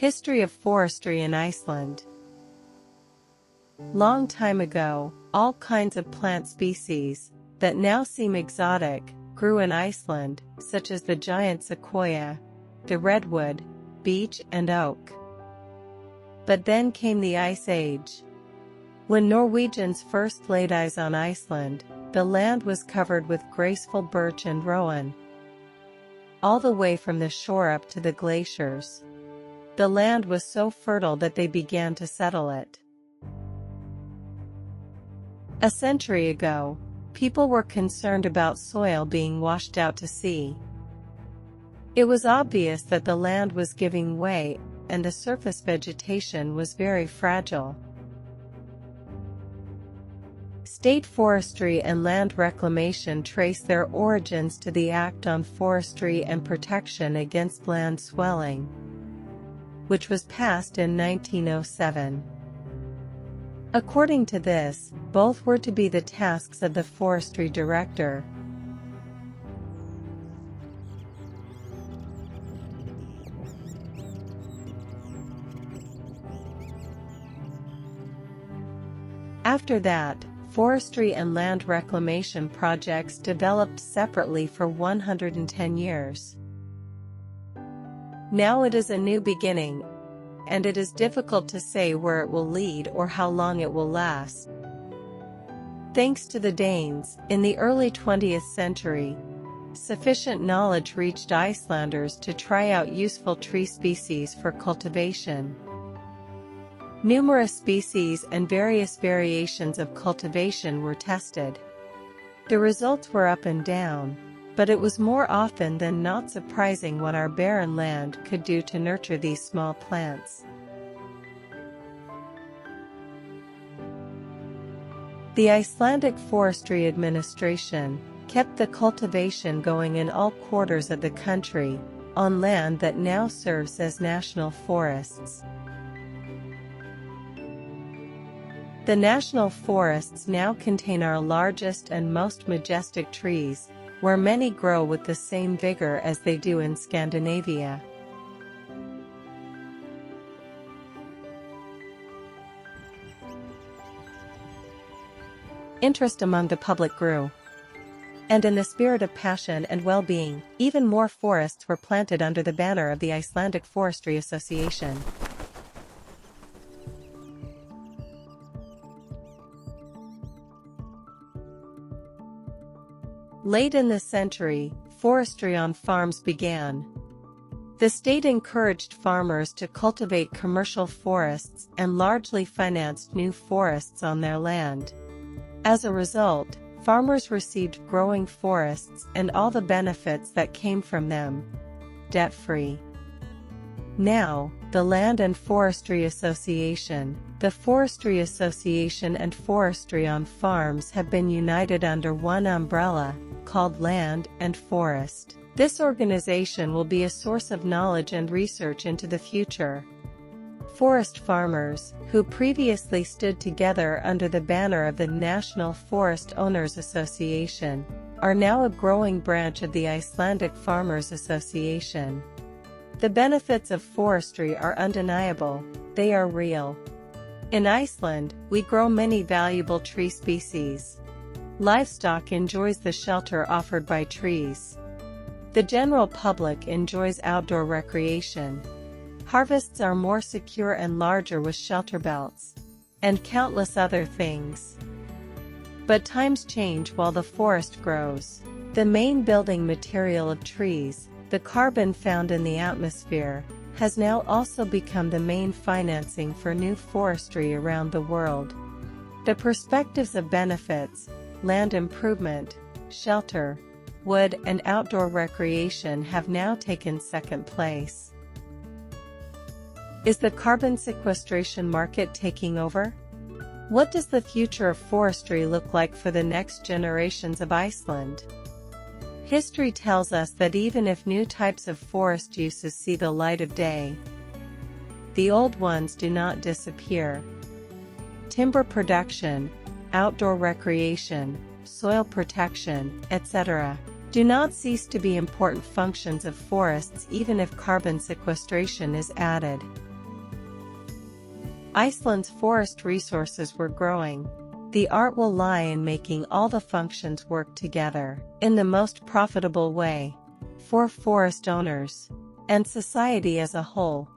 History of forestry in Iceland. Long time ago, all kinds of plant species, that now seem exotic, grew in Iceland, such as the giant sequoia, the redwood, beech and oak. But then came the Ice Age. When Norwegians first laid eyes on Iceland, the land was covered with graceful birch and rowan, all the way from the shore up to the glaciers. The land was so fertile that they began to settle it. A century ago, people were concerned about soil being washed out to sea. It was obvious that the land was giving way, and the surface vegetation was very fragile. State forestry and land reclamation trace their origins to the Act on Forestry and Protection against Land Swelling, which was passed in 1907. According to this, both were to be the tasks of the Forestry Director. After that, forestry and land reclamation projects developed separately for 110 years. Now it is a new beginning, and it is difficult to say where it will lead or how long it will last. Thanks to the Danes, in the early 20th century, sufficient knowledge reached Icelanders to try out useful tree species for cultivation. Numerous species and various variations of cultivation were tested. The results were up and down, but it was more often than not surprising what our barren land could do to nurture these small plants. The Icelandic Forestry Administration kept the cultivation going in all quarters of the country, on land that now serves as national forests. The national forests now contain our largest and most majestic trees, where many grow with the same vigor as they do in Scandinavia. Interest among the public grew. And in the spirit of passion and well-being, even more forests were planted under the banner of the Icelandic Forestry Association. Late in this century, forestry on farms began. The state encouraged farmers to cultivate commercial forests and largely financed new forests on their land. As a result, farmers received growing forests and all the benefits that came from them, debt-free. Now, the Land and Forestry Association, the Forestry Association and forestry on farms have been united under one umbrella, called Land and Forest. This organization will be a source of knowledge and research into the future. Forest farmers, who previously stood together under the banner of the National Forest Owners Association, are now a growing branch of the Icelandic Farmers Association. The benefits of forestry are undeniable, they are real. In Iceland, we grow many valuable tree species. Livestock enjoys the shelter offered by trees. The general public enjoys outdoor recreation. Harvests are more secure and larger with shelter belts, and countless other things. But times change while the forest grows. The main building material of trees, the carbon found in the atmosphere, has now also become the main financing for new forestry around the world. The perspectives of benefits, land improvement, shelter, wood and outdoor recreation have now taken second place. Is the carbon sequestration market taking over? What does the future of forestry look like for the next generations of Iceland? History tells us that even if new types of forest uses see the light of day, the old ones do not disappear. Timber production, outdoor recreation, soil protection, etc., do not cease to be important functions of forests even if carbon sequestration is added. Iceland's forest resources were growing. The art will lie in making all the functions work together in the most profitable way for forest owners and society as a whole.